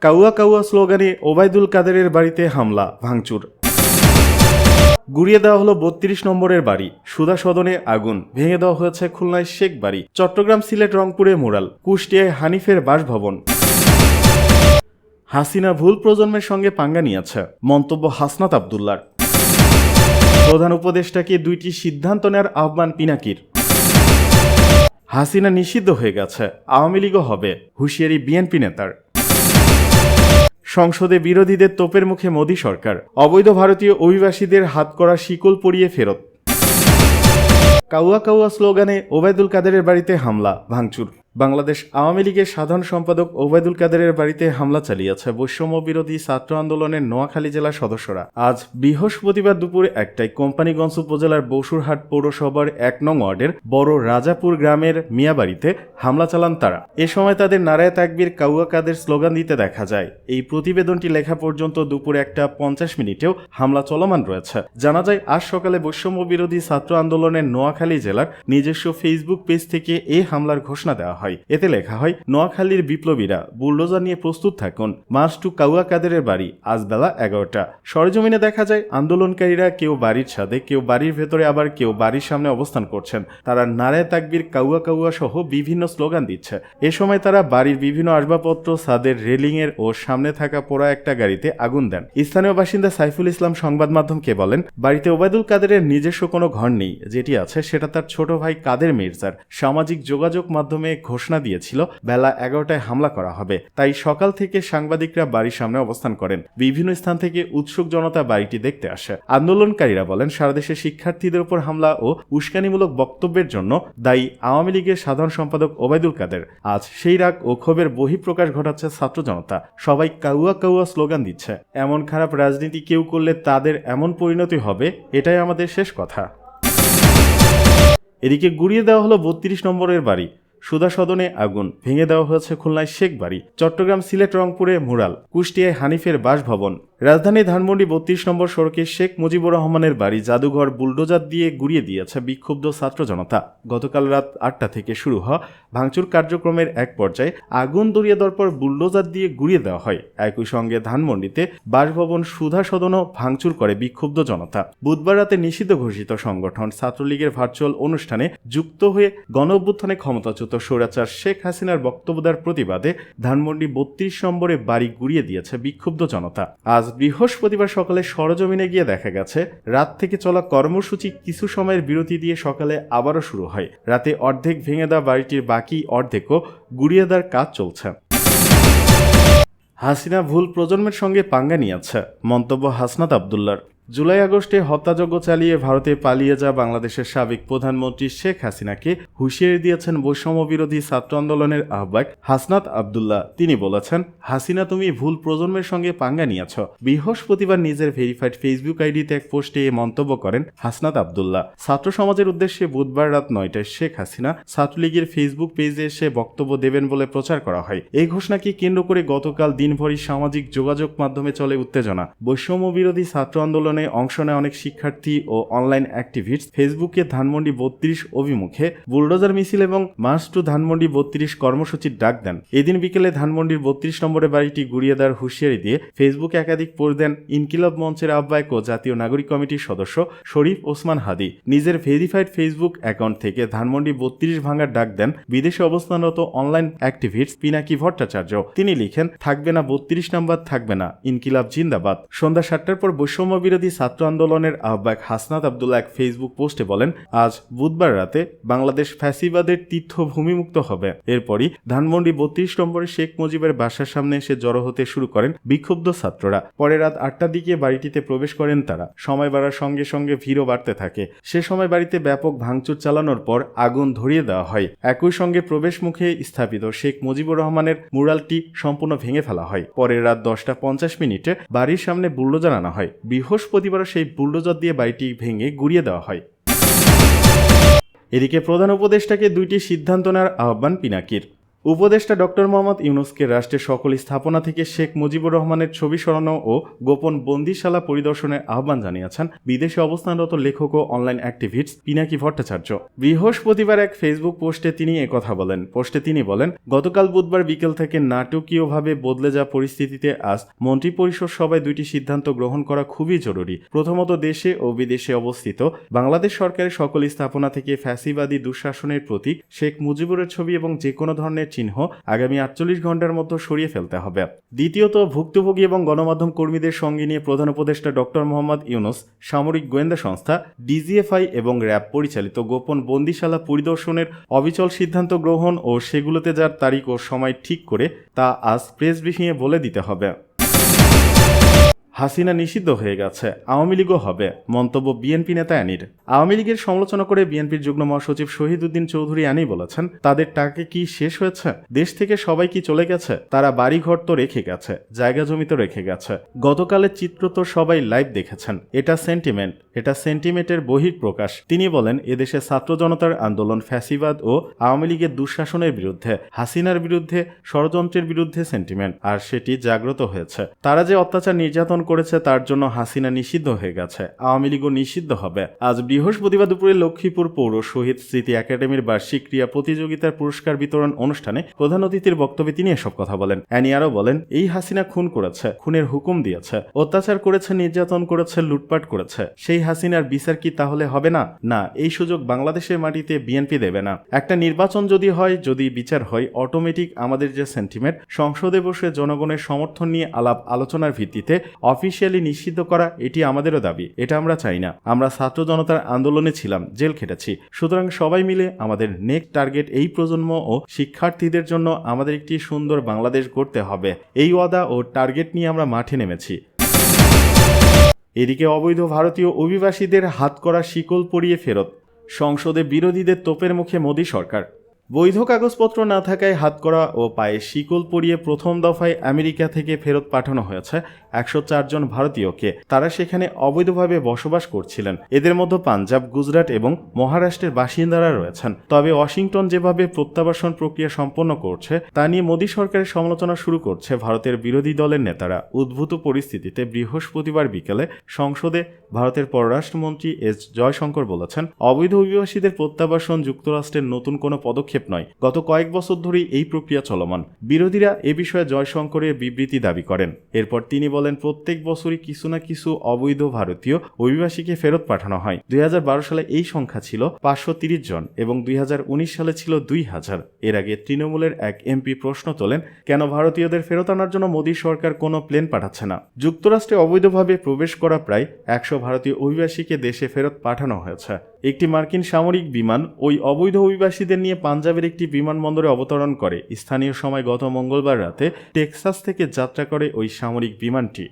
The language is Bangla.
কাউয়া কাউয়া স্লোগানে ওবায়দুল কাদেরের বাড়িতে হামলা ভাঙচুর। গুড়িয়ে দেওয়া হলো ৩২ নম্বরের বাড়ি। সুধা সদনে আগুন, ভেঙে দেওয়া হয়েছে খুলনায় শেখ বাড়ি। চট্টগ্রাম, সিলেট, রংপুরে মুরাল, কুষ্টিয়ায় হানিফের বাসভবন। হাসিনা ভুল প্রজন্মের সঙ্গে পাঙ্গা নিয়েছে, মন্তব্য হাসনাত আবদুল্লার। প্রধান উপদেষ্টাকে ২টি সিদ্ধান্ত নেওয়ার আহ্বান পিনাকির। হাসিনা নিষিদ্ধ হয়ে গেছে, আওয়ামী লীগও হবে, হুঁশিয়ারি বিএনপি নেতার। সংসদে বিরোধীদের তোপের মুখে মোদী সরকার, অবৈধ ভারতীয় অভিবাসীদের হাতকড়া শিকল পরিয়ে ফেরত। কাউয়া কাউয়া স্লোগানে ওবায়দুল কাদেরের বাড়িতে হামলা ভাঙচুর। বাংলাদেশ আওয়ামী লীগের সাধারণ সম্পাদক ওবায়দুল কাদেরের বাড়িতে হামলা চালিয়েছে বৈষম্য বিরোধী ছাত্র আন্দোলনের নোয়াখালী জেলার সদস্যরা। আজ বৃহস্পতিবার দুপুরে ১টায় কোম্পানীগঞ্জ উপজেলার বসুরহাট পৌরসভার ১ নং ওয়ার্ডের বড় রাজাপুর গ্রামের মিয়াবাড়িতে হামলা চালান তারা। এ সময় তাদের নারায়ে তাকবীর কাউয়া কাদের স্লোগান দিতে দেখা যায়। এই প্রতিবেদনটি লেখা পর্যন্ত দুপুরে ১টা৫০ হামলা চলমান রয়েছে। জানা যায়, আজ সকালে বৈষম্য বিরোধী ছাত্র আন্দোলনের নোয়াখালী জেলার নিজস্ব ফেসবুক পেজ থেকে এই হামলার ঘোষণা দেওয়া হয়। এতে লেখা হয়, নোয়াখালীর বিপ্লবীরা বুলডোজার নিয়ে প্রস্তুত থাকুন, মার্চ টু কাউয়া কাদেরের বাড়ি, আজ বেলা ১১টা। সরেজমিনে দেখা যায়, আন্দোলনকারীরা কেউ বাড়ির ছাদে, কেউ বাড়ির ভেতরে, আবার কেউ বাড়ির সামনে অবস্থান করছেন। তারা নারায়ে তাকবীর কাউয়া কাউয়া সহ বিভিন্ন স্লোগান দিচ্ছে। এ সময় তারা বাড়ির বিভিন্ন আসবাবপত্র, ছাদের রেলিংয়ের ও সামনে থাকা পোড়া একটা গাড়িতে আগুন দেন। স্থানীয় বাসিন্দা সাইফুল ইসলাম সংবাদ মাধ্যমকে বলেন, বাড়িতে ওবায়দুল কাদেরের নিজস্ব কোনো ঘর নেই, যেটি আছে সেটা তার ছোট ভাই কাদের মির্জার। সামাজিক যোগাযোগ মাধ্যমে ঘোষণা দিয়েছিল বেলা ১১টায় হামলা করা হবে, তাই সকাল থেকে সাংবাদিকরা বাড়ির সামনে অবস্থান করেন। বিভিন্ন স্থান থেকে উৎসুক জনতা বাড়িটি দেখতে আসে। আন্দোলনকারীরা বলেন, সারা দেশে শিক্ষার্থীদের উপর হামলা ও উস্কানিমূলক বক্তব্যের জন্য দায়ী আওয়ামী লীগের সাধারণ সম্পাদক ওবায়দুল কাদের। আজ সেই রাগ ও ক্ষোভের বহিঃপ্রকাশ ঘটাচ্ছে ছাত্র জনতা। সবাই কাউয়া কাউয়া স্লোগান দিচ্ছে। এমন খারাপ রাজনীতি কেউ করলে তাদের এমন পরিণতি হবে, এটাই আমাদের শেষ কথা। এদিকে গুড়িয়ে দেওয়া হলো ৩২ নম্বরের বাড়ি। সুধা সদনে আগুন, ভেঙে দেওয়া হয়েছে খুলনায় শেখ বাড়ি। চট্টগ্রাম, সিলেট, রংপুরে মুরাল, কুষ্টিয়ায় হানিফের বাসভবন। রাজধানী ধানমন্ডি ৩২ নম্বর সড়কে শেখ মুজিবুর রহমানের বাড়ি জাদুঘর বুলডোজার দিয়ে গুড়িয়ে দিয়েছে বিক্ষুব্ধ ছাত্র জনতা। গতকাল রাত ৮টা থেকে শুরু হওয়া ভাঙচুর কার্যক্রমের এক পর্যায়ে আগুন ধরিয়ে দেওয়ার পর বুলডোজার দিয়ে গুড়িয়ে দেওয়া হয়। একই সঙ্গে ধানমন্ডিতে বাসভবন সুধা সদনও ভাঙচুর করে বিক্ষুব্ধ জনতা। বুধবার রাতে নিষিদ্ধ ঘোষিত সংগঠন ছাত্রলীগের ভার্চুয়াল অনুষ্ঠানে যুক্ত হয়ে গণ-অভ্যুত্থানে ক্ষমতাচ্যুত স্বৈরাচার শেখ হাসিনার বক্তব্য দেওয়ার প্রতিবাদে ধানমন্ডি ৩২ নম্বরে বাড়ি গুড়িয়ে দিয়েছে বিক্ষুব্ধ জনতা। আজ বৃহস্পতিবার সকালে সরেজমিনে গিয়ে দেখা গেছে, রাত থেকে চলা কর্মসূচি কিছু সময়ের বিরতি দিয়ে সকালে আবারও শুরু হয়। রাতে অর্ধেক ভেঙে দেওয়া বাড়িটির বাকি অর্ধেকও গুড়িয়ে দেওয়ার কাজ চলছে। হাসিনা ভুল প্রজন্মের সঙ্গে পাঙ্গা নিয়েছে, মন্তব্য হাসনাত আবদুল্লার। জুলাই আগস্টে হত্যাযজ্ঞ চালিয়ে ভারতে পালিয়ে যাওয়া বাংলাদেশের সাবেক প্রধানমন্ত্রী শেখ হাসিনাকে হুঁশিয়ারি দিয়েছেন বৈষম্য বিরোধী ছাত্র আন্দোলনের আহ্বায়ক হাসনাত আবদুল্লাহ। তিনি বলেছেন, হাসিনা, তুমি ভুল প্রজন্মের সঙ্গে পাঙ্গা নিয়েছ। বৃহস্পতিবার নিজের ভেরিফাইড ফেসবুক আইডিতে এক পোস্টে এ মন্তব্য করেন হাসনাত আবদুল্লাহ। ছাত্র সমাজের উদ্দেশ্যে বুধবার রাত ৯টায় শেখ হাসিনা ছাত্রলীগের ফেসবুক পেজে এসে বক্তব্য দেবেন বলে প্রচার করা হয়। এই ঘোষণাকে কেন্দ্র করে গতকাল দিনভরই সামাজিক যোগাযোগ মাধ্যমে চলে উত্তেজনা। বৈষম্য বিরোধী ছাত্র আন্দোলনে অংশ নেয় অনেক শিক্ষার্থী ও অনলাইন অ্যাক্টিভিস্ট ফেসবুকে ধানমন্ডি ৩২ অভিমুখে বুলডোজার মিছিল এবং মার্চ টু ধানমন্ডি ৩২ কর্মসূচির ডাক দেন। এদিন বিকেলে ধানমন্ডির ৩২ নম্বরের বাড়িটি গুড়িয়ে দেওয়ার হুঁশিয়ারি দিয়ে ফেসবুকে একাধিক পোস্ট দেন ইনকিলাব মঞ্চের আহ্বায়ক ও জাতীয় নাগরিক কমিটির সদস্য শরীফ ওসমান হাদি। নিজের ভেরিফাইড ফেসবুক অ্যাকাউন্ট থেকে ধানমন্ডি ৩২ ভাঙার ডাক দেন বিদেশে অবস্থানরত অনলাইন অ্যাক্টিভিস্ট পিনাকি ভট্টাচার্য। তিনি লিখেন, থাকবে না ৩২ নম্বর, থাকবে না ইনকিলাব জিন্দাবাদ। সন্ধ্যা ৭টার পর বৈষম্য বিরোধী ছাত্র আন্দোলনের আহ্বায়ক হাসনাত আবদুল্লাহ এক ফেসবুক পোস্টে বলেন, আজ বুধবার রাতে বাংলাদেশ ফ্যাসিবাদের তীর্থভূমিমুক্ত হবে। এরপরই ধানমন্ডি ৩২ নম্বরে শেখ মুজিবের বাসার সামনে এসে জড়ো হতে শুরু করেন বিক্ষুব্ধ ছাত্ররা। পরে রাত ৮টার দিকে বাড়িটিতে প্রবেশ করেন তারা। সময় বাড়ার সঙ্গে সঙ্গে ভিড়ও বাড়তে থাকে। সে সময় বাড়িতে ব্যাপক ভাঙচুর চালানোর পর আগুন ধরিয়ে দেওয়া হয়। একই সঙ্গে প্রবেশ মুখে স্থাপিত শেখ মুজিবুর রহমানের মুরালটি সম্পূর্ণ ভেঙে ফেলা হয়। পরে রাত 10টা 50 বাড়ির সামনে বুলডোজার আনা হয়। বৃহস্পতিবার সেই বুলডোজার দিয়ে বাড়িটি ভেঙে গুড়িয়ে দেওয়া হয়। এদিকে প্রধান উপদেষ্টাকে 2টি সিদ্ধান্ত নেওয়ার আহ্বান পিনাকির। উপদেষ্টা ডক্টর মোহাম্মদ ইউনূসকে রাষ্ট্রের সকল স্থাপনা থেকে শেখ মুজিবুর রহমানের ছবি সরানো ও গোপন বন্দিশালা পরিদর্শনের আহ্বান জানিয়েছেন বিদেশে অবস্থানরত লেখক ও অনলাইন অ্যাক্টিভিস্ট পিনাকি ভট্টাচার্য। বৃহস্পতিবার এক ফেসবুক পোস্টে তিনি একথা বলেন। পোস্টে তিনি বলেন, গতকাল বুধবার বিকেল থেকে নাটকীয়ভাবে বদলে যাওয়া পরিস্থিতিতে আজ মন্ত্রিপরিষদ সভায় দুইটি সিদ্ধান্ত গ্রহণ করা খুবই জরুরি। প্রথমত, দেশে ও বিদেশে অবস্থিত বাংলাদেশ সরকারের সকল স্থাপনা থেকে ফ্যাসিবাদী দুঃশাসনের প্রতীক শেখ মুজিবুরের ছবি এবং যে কোনো ধরনের চিহ্ন আগামী 48 ঘন্টার মধ্যে সরিয়ে ফেলতে হবে। দ্বিতীয়ত, ভুক্তভোগী এবং গণমাধ্যম কর্মীদের সঙ্গে নিয়ে প্রধান উপদেষ্টা ডক্টর মোহাম্মদ ইউনূস সামরিক গোয়েন্দা সংস্থা ডিজিএফআই এবং র্যাব পরিচালিত গোপন বন্দিশালা পরিদর্শনের অবিচল সিদ্ধান্ত গ্রহণ ও সেগুলোতে যার তারিখ ও সময় ঠিক করে তা আজ প্রেস ব্রিফিংয়ে বলে দিতে হবে। হাসিনা নিষিদ্ধ হয়ে গেছে, আওয়ামী লীগও হবে, মন্তব্য বিএনপি নেতা অ্যানির। আওয়ামী লীগের সমালোচনা করে বিএনপির যুগ্ম মহাসচিব শহীদ উদ্দিন চৌধুরী অ্যানি বলেছেন, তাদের টাকা কি শেষ হয়েছে? দেশ থেকে সবাই কি চলে গেছে? তারা বাড়িঘর তো রেখে গেছে, জায়গা জমি তো রেখে গেছে। গতকালের চিত্র তো সবাই লাইভ দেখেছেন। এটা সেন্টিমেন্ট, এটা সেন্টিমেন্টের বহিঃপ্রকাশ। তিনি বলেন, এদেশে ছাত্র জনতার আন্দোলন ফ্যাসিবাদ ও আওয়ামী লীগের দুঃশাসনের বিরুদ্ধে, হাসিনার বিরুদ্ধে, ষড়যন্ত্রের বিরুদ্ধে সেন্টিমেন্ট, আর সেটি জাগ্রত হয়েছে। তারা যে অত্যাচার নির্যাতন করেছে তার জন্য হাসিনা নিষিদ্ধ হয়ে গেছে, আওয়ামী লীগও নিষিদ্ধ হবে। আজ বৃহস্পতিবার দুপুরে লক্ষ্মীপুর পৌর শহীদ স্মৃতি একাডেমির বার্ষিক ক্রীড়া প্রতিযোগিতার পুরস্কার বিতরণ অনুষ্ঠানে প্রধান অতিথির বক্তব্যে তিনি এসব কথা বলেন। অ্যানি আরও বলেন, এই হাসিনা খুন করেছে, খুনের হুকুম দিয়েছে, অত্যাচার করেছে, নির্যাতন করেছে, লুটপাট করেছে। সেই হাসিনার বিচার কি তাহলে হবে না? না, এই সুযোগ বাংলাদেশের মাটিতে বিএনপি দেবে না। একটা নির্বাচন যদি হয়, যদি বিচার হয়, অটোমেটিক আমাদের যে সেন্টিমেন্ট, সংসদে বসে জনগণের সমর্থন নিয়ে আলাপ আলোচনার ভিত্তিতে অফিসিয়ালি নিষিদ্ধ করা, এটি আমাদেরও দাবি। এটা আমরা চাই না। আমরা ছাত্র জনতার আন্দোলনে ছিলাম, জেল খেটেছি। সুতরাং সবাই মিলে আমাদের নেক্সট টার্গেট এই প্রজন্ম ও শিক্ষার্থীদের জন্য আমাদের একটি সুন্দর বাংলাদেশ গড়তে হবে। এই ওয়াদা ও টার্গেট নিয়ে আমরা মাঠে নেমেছি। এদিকে অবৈধ ভারতীয় অভিবাসীদের হাতকড়া শিকল পরিয়ে ফেরত, সংসদে বিরোধীদের তোপের মুখে মোদী সরকার। বৈধ কাগজপত্র না থাকায় হাতকড়া ও পায়ে শিকল পরিয়ে প্রথম দফায় আমেরিকা থেকে ফেরত পাঠানো হয়েছে 104 জন ভারতীয়কে। তারা সেখানে অবৈধভাবে বসবাস করছিলেন। এদের মধ্যে পাঞ্জাব, গুজরাট এবং মহারাষ্ট্রের বাসিন্দারা রয়েছেন। তবে ওয়াশিংটন যেভাবে প্রত্যাবাসন প্রক্রিয়া সম্পন্ন করছে তা নিয়ে মোদী সরকারের সমালোচনা শুরু করছে ভারতের বিরোধী দলের নেতারা। উদ্ভূত পরিস্থিতিতে বৃহস্পতিবার বিকেলে সংসদে ভারতের পররাষ্ট্রমন্ত্রী এস জয়শঙ্কর বলেছেন, অবৈধ অভিবাসীদের প্রত্যাবাসন যুক্তরাষ্ট্রের নতুন কোনো পদক্ষেপ নয়। গত কয়েক বছর ধরেই এই প্রক্রিয়া চলমান। বিরোধীরা এ বিষয়ে জয়শঙ্করের বিবৃতি দাবি করেন। এরপর তিনি বলেন, প্রত্যেক বছরই কিছু না কিছু অবৈধ ভারতীয় অভিবাসীকে ফেরত পাঠানো হয়। 2012 সালে এই সংখ্যা ছিল 530 জন এবং 2019 সালে ছিল 2000। এর আগে তৃণমূলের এক এমপি প্রশ্ন তোলেন, কেন ভারতীয়দের ফেরত আনার জন্য মোদী সরকার কোনো প্লেন পাঠাচ্ছে না? যুক্তরাষ্ট্রে অবৈধভাবে প্রবেশ করা প্রায় 100 ভারতীয় অভিবাসীকে দেশে ফেরত পাঠানো হয়েছে। একটি মার্কিন সামরিক বিমান ওই অবৈধ অভিবাসীদের নিয়ে পাঞ্জাবের একটি বিমানবন্দরে অবতরণ করে। স্থানীয় সময় গত মঙ্গলবার রাতে টেক্সাস থেকে যাত্রা করে ওই সামরিক বিমানটি।